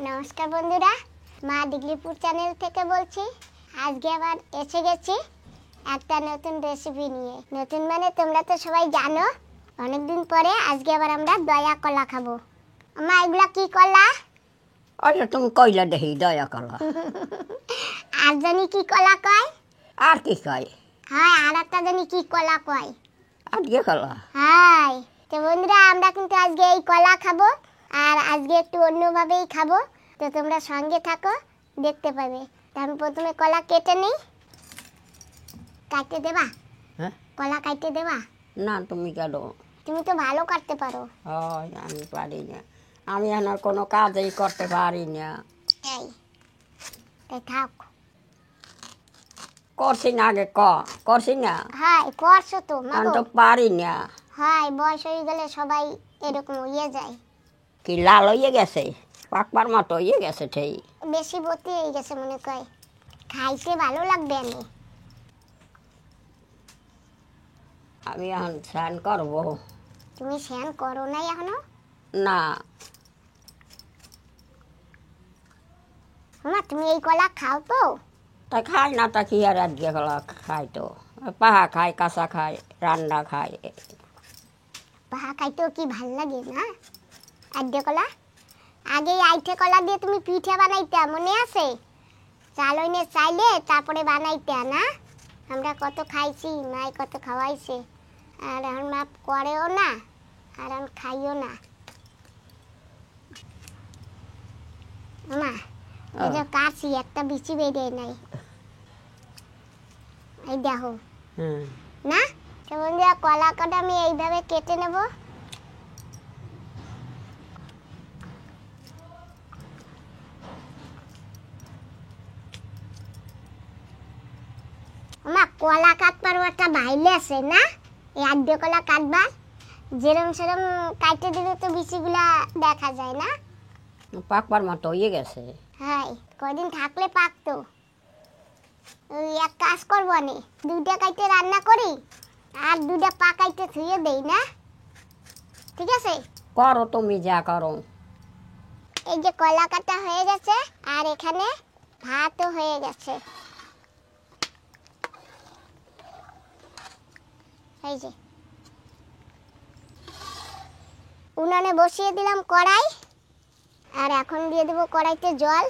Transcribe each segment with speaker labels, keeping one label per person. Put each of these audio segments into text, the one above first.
Speaker 1: নমস্কার বন্ধুরা, মা ডিগ্রিপুর চ্যানেল থেকে বলছি। আজকে আবার এসে গেছি একটা নতুন রেসিপি নিয়ে। নতুন মানে তোমরা তো সবাই জানো, অনেকদিন পরে আজকে আবার আমরা দয়া কলা খাবো। মা, এগুলা কি কলা?
Speaker 2: আরে তুমি কইলা দেখি দয়া কলা।
Speaker 1: আর জানি কি কলা কয়?
Speaker 2: আর কি কয়?
Speaker 1: হ্যাঁ, আর একটা জানি কি কলা কয়?
Speaker 2: আজকে কলা।
Speaker 1: হ্যাঁ, তো বন্ধুরা আমরা কিন্তু আজকে এই কলা খাবো, আর আজকে একটু অন্যভাবেই খাবো। তো তোমরা সঙ্গে থাকো, দেখতে পাবে। তো আমি প্রথমে কলা কেটে নিই। কাটতে দেবা?
Speaker 2: হ্যাঁ,
Speaker 1: কলা কাটতে দেবা?
Speaker 2: না তুমি কেন?
Speaker 1: তুমি তো ভালো কাটতে পারো।
Speaker 2: হয়, আমি পারি না। আমি আর কোনো কাজই করতে পারি না।
Speaker 1: এই তাই থাক।
Speaker 2: করছি না আগে করছি না।
Speaker 1: হ্যাঁ, করছো তো
Speaker 2: আমি
Speaker 1: মাগো।
Speaker 2: তো পারি না।
Speaker 1: হ্যাঁ, বয়স হয়ে গেলে সবাই এরকম হয়ে যায়।
Speaker 2: কি লাল হয়ে গেছে, পাকবার মতো হয়ে গেছে সেই।
Speaker 1: বেশি বতি হয়ে গেছে মনে কয়, খাইতে ভালো লাগবে।
Speaker 2: আমি এখন স্নান করবো।
Speaker 1: তুমি স্নান করো নাই এখনো?
Speaker 2: না,
Speaker 1: মা তুমি এই কলা খাও তো?
Speaker 2: তাই খাই না, তা কি আর আজকে কলা খাই তো। পাহা খাই, কাঁচা খাই, রান্না খাই।
Speaker 1: পাহা খাইতেও কি ভাল লাগে না? আইটে কলা, আগে আইটে কলা দিয়ে তুমি পিঠে বানাইতে, মনে আছে? চালইনে চাইলে তারপরে বানাইতে না? আমরা কত খাইছি, মাই কত খাওয়াইছে। আর এখন মা করেও না, আর এখন খাইও না। মা, এই যে কাশি একটা বিচি বেরিয়ে নাই, এই দেখো না? তো বন্ধুরা, কলা কটা আমি এইভাবে কেটে নেব। মা, কলা কাটবার একটা বাইলে আছে না? এই আড্ডে কলা কাটবার, যেরম সেরম কাটতে দিলে তো বিচিগুলা দেখা যায় না?
Speaker 2: পাকবার মতো হয়ে গেছে।
Speaker 1: হ্যাঁ, কয়দিন থাকলে পাকতো। ওই এক কাজ করবো, নে দুইটা কাইটে রান্না করি, আর দুইটা পাকাইতে ধুয়ে দেই না? ঠিক আছে,
Speaker 2: করো তুমি যা করো।
Speaker 1: এই যে কলা কাটা হয়ে গেছে, আর এখানে ভাতও হয়ে গেছে। এই যে উনানে বসিয়ে দিলাম কড়াই, আর এখন দিয়ে দেবো কড়াইতে জল।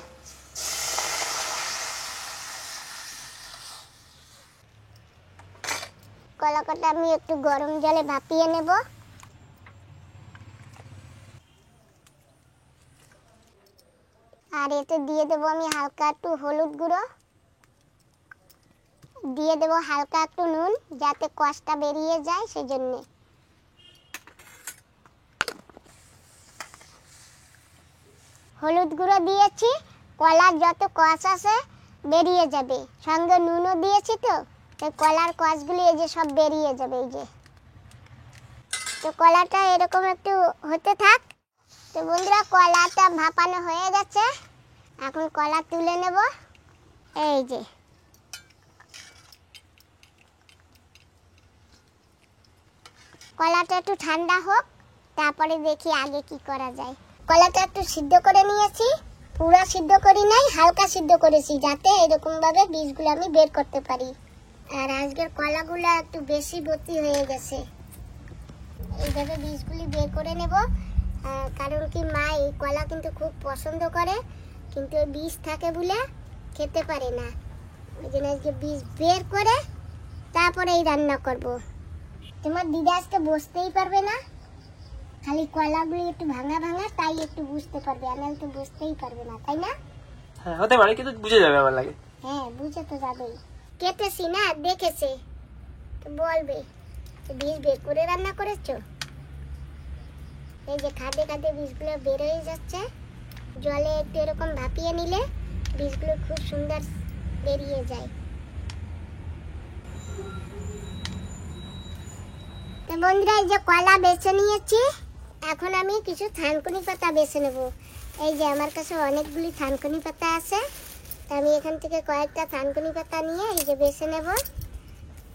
Speaker 1: কলা কাটা আমি একটু গরম জলে ভাপিয়ে নেব। আর এতে দিয়ে দেবো আমি হালকা একটু হলুদ গুঁড়ো, দিয়ে দেবো হালকা একটু নুন, যাতে কষটা বেরিয়ে যায় সেজন্য। হলুদ গুঁড়ো দিয়েছি, কলার যত কষ আছে বেরিয়ে যাবে, সঙ্গে নুনও দিয়েছি তো, তাই কলার কষগুলি এই যে সব বেরিয়ে যাবে। এই যে, তো কলাটা এরকম একটু হতে থাক। তো বন্ধুরা, কলাটা ভাপানো হয়ে গেছে, এখন কলা তুলে নেব। এই যে কলাটা একটু ঠান্ডা হোক, তারপরে দেখি আগে কি করা যায়। কলাটা একটু সিদ্ধ করে নিয়েছি, পুরো সিদ্ধ করি নাই, হালকা সিদ্ধ করেছি, যাতে এরকম ভাবে বীজগুলো আমি বের করতে পারি। আর আজকের কলাগুলো একটু বেশি বতি হয়ে গেছে, এইভাবে বীজগুলি বের করে নেব। কারণ কি, মা এই কলা কিন্তু খুব পছন্দ করে, কিন্তু বীজ থাকে বলে খেতে পারে না। ওই জন্য আজকে বীজ বের করে তারপরে এই রান্না করব। তোমার দিদা আজকে বসতেই পারবে না, খালি কলাগুলি একটু ভাঙা ভাঙা, তাই একটু বুঝতে পারবে, আমি তো বুঝতেই পারবে না, তাই না?
Speaker 3: হ্যাঁ, হতে পারে, কিন্তু বুঝে যাবে আমার লাগে।
Speaker 1: হ্যাঁ, বুঝে তো যাবেই, কেটেছি না, দেখেছে তো বলবে বীজ বের করে রান্না করেছো। এই যে খাদে খাদে বীজগুলো বের হয়ে যাচ্ছে, জলে একটু এরকম ভাপিয়ে নিলে বীজগুলো খুব সুন্দর বেরিয়ে যায়। তো বন্ধুরা, এই যে কলা বেছে নিয়েছি, এখন আমি কিছু থানকুনি পাতা বেছে নেব। এই যে আমার কাছে অনেকগুলি থানকুনি পাতা আছে, তো আমি এখান থেকে কয়েকটা থানকুনি পাতা নিয়ে এই যে বেছে নেব,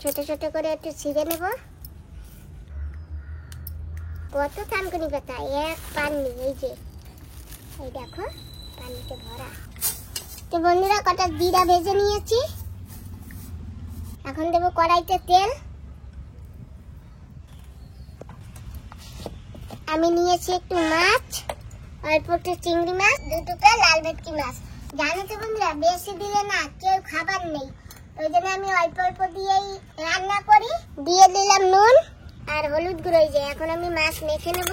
Speaker 1: ছোট ছোট করে একটু ছিঁড়ে নেব। কত থানকুনি পাতা, এক পান্নি, এই যে এই দেখো পানি। মাছতে ভরা। তো বন্ধুরা কটা জিরা ভেজে নিয়েছি, এখন দেবো কড়াইতে তেল। আমি নিয়েছি একটু মাছ, অল্প একটু চিংড়ি মাছ, 2 টুকরা লাল ভেটকি মাছ। জানো তো বন্ধুরা বেশি দিলে না কেউ খাবার নেই, ওই জন্য আমি অল্প অল্প দিয়েই রান্না করি। দিয়ে দিলাম নুন আর হলুদ গুঁড়ো। এই যে এখন আমি মাছ মেখে নেব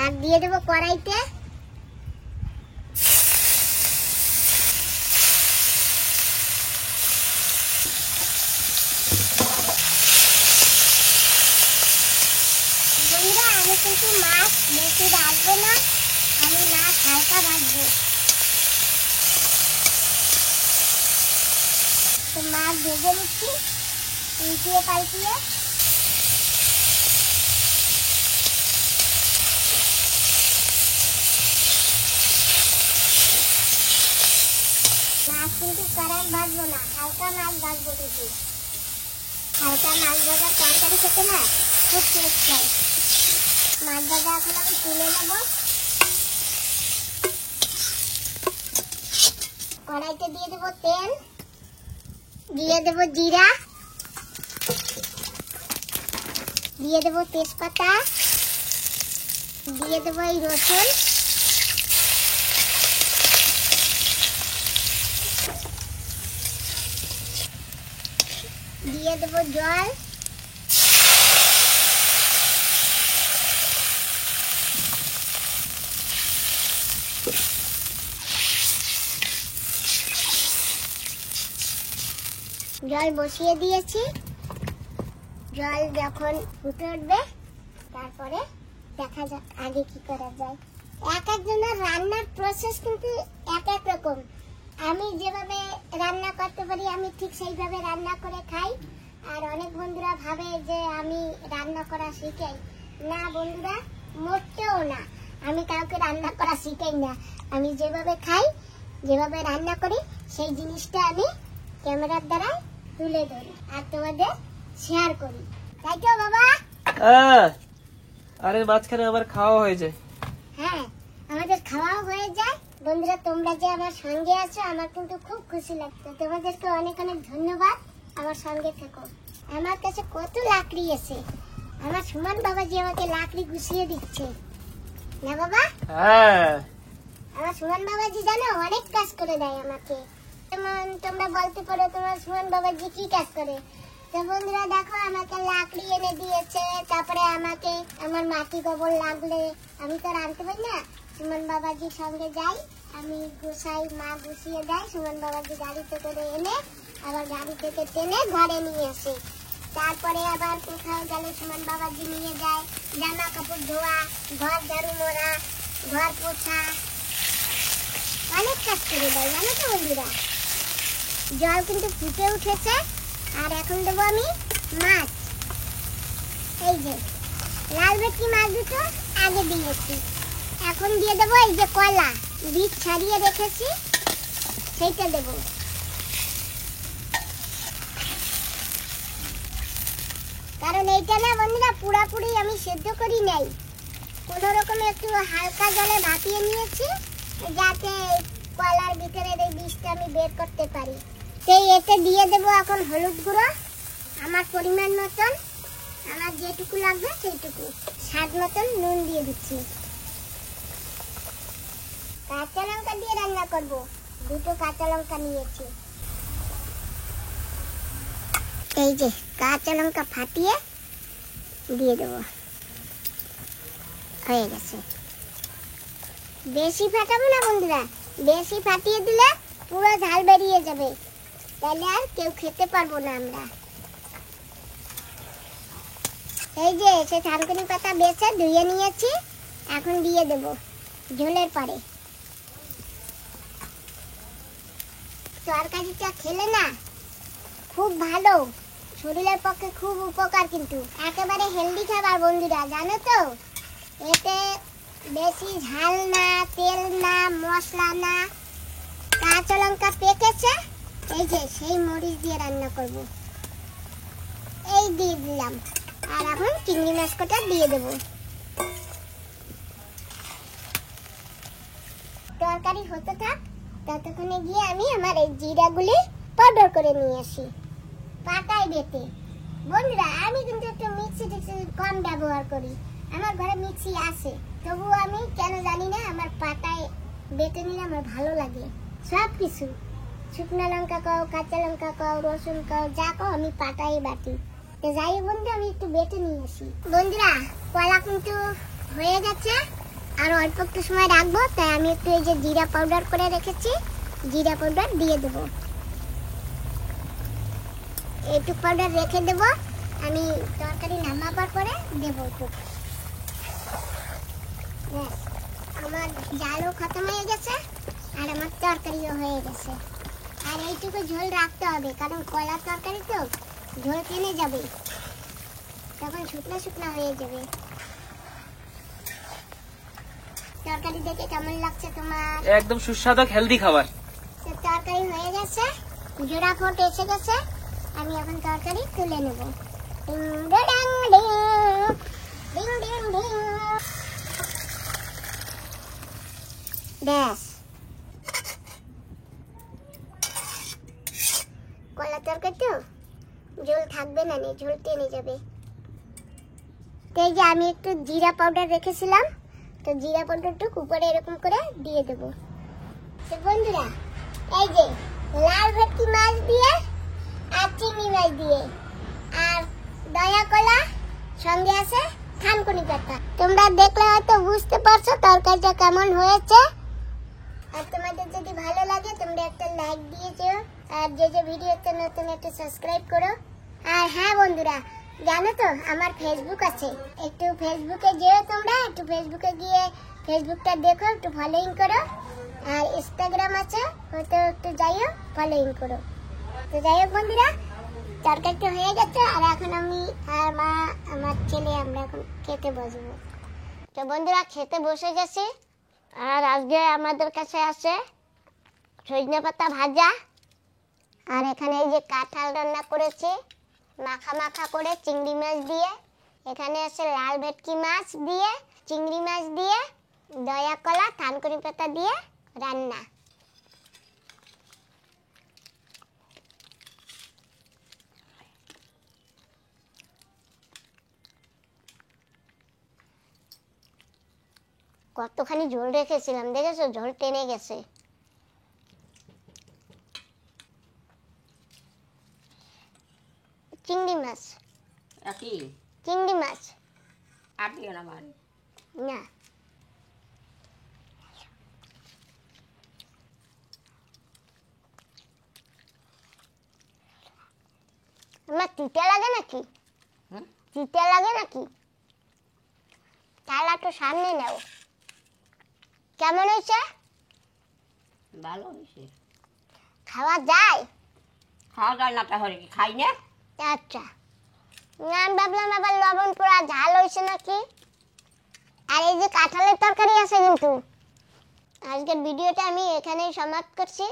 Speaker 1: আর দিয়ে দেবো কড়াইতে। বন্ধুরা আমি কিন্তু মাছ বেশি রাখবো না, আমি মাছ হালকা ভাজবো। তো মাছ ভেজে নিচ্ছি উল্টিয়ে পাল্টিয়ে। মাছ কিন্তু কড়াই ভাজবো না, হালকা মাছ ভাজবো। কিন্তু হালকা মাছ ভাজার তরকারি খেতে না খুব টেস্ট হয়। মাছ ভাজা এখন আমি তুলে নেব। কড়াইতে দিয়ে দেবো তেল, দিয়ে দেবো জিরা, দিয়ে দেবো তেজপাতা, দিয়ে দেবো এই রসুন, দিয়ে দেবো জল, জল বসিয়ে দিয়েছি। জল যখন ফুটে উঠবে তারপরে দেখা যাক আগে কি করা যায়। এক একজনের রান্নার প্রসেস কিন্তু এক এক রকম। আমি যেভাবে রান্না করতে পারি আমি ঠিক সেইভাবে রান্না করে খাই। আর অনেক বন্ধুরা ভাবে যে আমি রান্না করা শিখাই না। বন্ধুরা মোটেও না, আমি কাউকে রান্না করা শিখাই না। আমি যেভাবে খাই, যেভাবে রান্না করি সেই জিনিসটা আমি ক্যামেরার দ্বারা তুলে ধরি আর তোমাদের শেয়ার করি, তাই তো বাবা?
Speaker 3: আরে মাঝখানে আমার খাওয়া হয়ে যায়।
Speaker 1: হ্যাঁ, আমাদের খাওয়াও হয়ে যায়। বন্ধুরা তোমরা যে আমার সঙ্গে আছো আমার কিন্তু খুব খুশি লাগছে। তোমাদেরকে অনেক অনেক ধন্যবাদ, আমার সঙ্গে থেকো। আমার কাছে কত লাকড়ি আছে, আমার সুমন বাবা যে আমাকে লাকড়ি গুছিয়ে দিচ্ছে না বাবা।
Speaker 3: হ্যাঁ,
Speaker 1: আমার সুমন বাবাজি জানো অনেক কাজ করে দেয় আমাকে। যেমন তোমরা বলতে পারো তোমার সুমন বাবাজি কি কাজ করে। তো বন্ধুরা দেখো আমাকে লাকড়ি এনে দিয়েছে, তারপরে আমাকে আমার মাটি গোবর লাগলে আমি তো আনতে পারি না, সুমন বাবাজির সঙ্গে যাই, আমি গুছাই, মা গুছিয়ে দেয়। সুমন বাবাজি গাড়িতে করে এনে আবার গাড়ি থেকে টেনে ঘরে নিয়ে আসে। তারপরে আবার কোথাও গেলে সুমন বাবাজি নিয়ে যায় জামা কাপড় ধোয়া, ঘর ঝাড়ু মোড়া, ঘর পোছা, অনেক কাজ করে দেয় জানো তো বন্ধুরা। জল কিন্তু ফুটে উঠেছে আর এখন দেবো আমি মাছ। এই যে লাল ভেটকি মাছ দুটো আগে দিয়েছি, এখন দিয়ে দেবো এই যে কলা বীজ ছাড়িয়ে রেখেছি সেইটা দেবো। কারণ এইটা না বন্ধুরা পুরাপুরি আমি সেদ্ধ করি নাই, কোনো রকমে একটু হালকা জলে ভাপিয়ে নিয়েছি যাতে কলার ভিতরের এই বীজটা আমি বের করতে পারি। সেই এতে দিয়ে দেবো এখন হলুদ গুঁড়ো আমার পরিমাণ মতন, আমার যেটুকু লাগবে সেইটুকু, স্বাদ মতন নুন দিয়ে দিচ্ছি। কাঁচা লঙ্কা দিয়ে রান্না করব, 2টো কাঁচা লঙ্কা নিয়েছি। এই যে কাঁচা লঙ্কা ফাটিয়ে দিয়ে দেবো, হয়ে গেছে। বেশি ফাটাবো না বন্ধুরা, বেশি ফাটিয়ে দিলে পুরো ঝাল বেরিয়ে যাবে, তাহলে আর কেউ খেতে পারবো না আমরা। এই যে সে থানকুনি পাতা বেছে ধুয়ে নিয়েছি, এখন দিয়ে দেব ঝোলের পরে। তরকারিটা খেলে না খুব ভালো, শরীরের পক্ষে খুব উপকার, কিন্তু একেবারে হেলদি খাবার বন্ধুরা জানো তো। এতে বেশি ঝাল না, তেল না, মশলা না, কাঁচা লঙ্কা পেকেছে, এই যে সেই মরিচ দিয়ে রান্না করব। এই দিয়ে দিলাম আর এখন চিংড়ি মাছ কটা দিয়ে দেব। তরকারি হতে থাক, ততক্ষণে গিয়ে আমি আমার এই জিরাগুলি পাউডার করে নিয়ে আসি পাটায় বেটে। বন্ধুরা আমি কিন্তু একটু মিক্সি টিক্সি কম ব্যবহার করি, আমার ঘরে মিক্সি আছে, তবুও আমি কেন জানি না আমার পাটায় বেটে নিলে আমার ভালো লাগে। সব কিছু শুকনো লঙ্কা কাও, কাঁচা লঙ্কা কাও, রসুন কাও, যা কাও আমি পাটায় বাটি। তো যাই হোক বন্ধু, আমি একটু বেটে নিয়ে আসি। বন্ধুরা কলা কিন্তু হয়ে গেছে, আর অল্প একটু সময় রাখবো, তাই আমি একটু এই যে জিরা পাউডার করে রেখেছি, জিরা পাউডার দিয়ে দেবো। একটু পাউডার রেখে দেব, আমি তরকারি নামাবার পরে দেবো একটু। ব্যাস, আমার জালও খতম হয়ে গেছে আর আমার তরকারিও হয়ে গেছে। আর এইটুকু ঝোল রাখতে হবে, কারণ কলা তরকারি তো ঝোল টেনে যাবে, তখন শুকনো শুকনো হয়ে যাবে। তরকারি দেখে কেমন লাগছে তোমার?
Speaker 3: একদম সুস্বাদু হেলদি খাবার।
Speaker 1: তো তরকারি হয়ে গেছে, জোড়া ফোট এসে গেছে, আমি এখন তরকারি তুলে নেব। ব্যাস, কলা তরকারি তো ঝোল থাকবে না, ঝোল টেনে যাবে। তো এই যে আমি একটু জিরা পাউডার রেখেছিলাম, তো জিরা পাউডারটা উপরে এরকম করে দিয়ে দেব। তো বন্ধুরা এই যে লাল ভেটকি মাছ দিয়ে আর চিংড়ি মাছ দিয়ে আর দয়া কলা, সঙ্গে আছে থানকুনি পাতা। তোমরা দেখলে হয়তো বুঝতে পারছো তরকারিটা কেমন হয়েছে। আর তোমাদের যদি ভালো লাগে তোমরা একটা লাইক দিয়ে যেও, আর যে ভিডিওতে নতুন একটা সাবস্ক্রাইব করো। আর হ্যাঁ বন্ধুরা, জানো তো আমার ফেসবুক আছে, একটু ফেসবুকে যেও তোমরা, একটু ফেসবুকে গিয়ে ফেসবুকটা দেখো, একটু ফলোইং করো। আর ইনস্টাগ্রাম আছে, হয়তো একটু যাইও ফলোইং করো। তো যাই হোক বন্ধুরা, তরকারিটা হয়ে গেছে, আর এখন আমি আর মা আমার ছেলে আমরা এখন খেতে বসবো। তো বন্ধুরা খেতে বসে গেছি, আর আজকে আমাদের কাছে আছে সজনে পাতা ভাজা, আর এখানে এই যে কাঁঠাল রান্না করেছি মাখা মাখা করে চিংড়ি মাছ দিয়ে, এখানে আছে লাল ভেটকি মাছ দিয়ে, চিংড়ি মাছ দিয়ে, দয়া কলা, থানকুনি পাতা দিয়ে রান্না। কতখানি ঝোল রেখেছিলাম দেখেছো, ঝোল টেনে গেছে। চিংড়ি মাছ,
Speaker 2: একই
Speaker 1: চিংড়ি মাছ
Speaker 2: আর দিও না মানে
Speaker 1: না। আমার তিতে লাগে নাকি? তিতে লাগে নাকি? তাহলে একটু সামনে নাও। কেমন হয়েছে?
Speaker 2: ভালো হয়েছে।
Speaker 1: খাওয়া যায়?
Speaker 2: খাওয়া যায় না তাহলে কি খাই না?
Speaker 1: আচ্ছা, আমি ভাবলাম আবার লবণ পোড়া ঝাল হয়েছে নাকি। আর এই যে কাঁঠালের তরকারি আছে কিন্তু। আজকের ভিডিওটা আমি এখানেই সমাপ্ত করছি।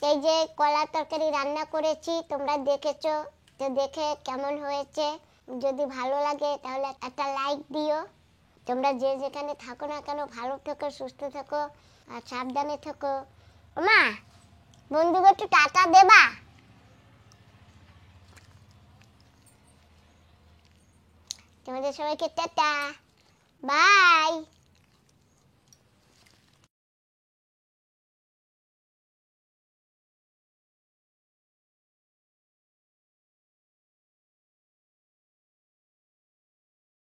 Speaker 1: এই যে কলা তরকারি রান্না করেছি, তোমরা দেখেছো, তো দেখে কেমন হয়েছে যদি ভালো লাগে তাহলে একটা লাইক দিও। তোমরা যে যেখানে থাকো না কেন ভালো থেকো, সুস্থ থেকো আর সাবধানে থেকো। মা, বন্ধুকে একটু টাটা দেবা? তোমাদের সবাইকে টাটা, বাই।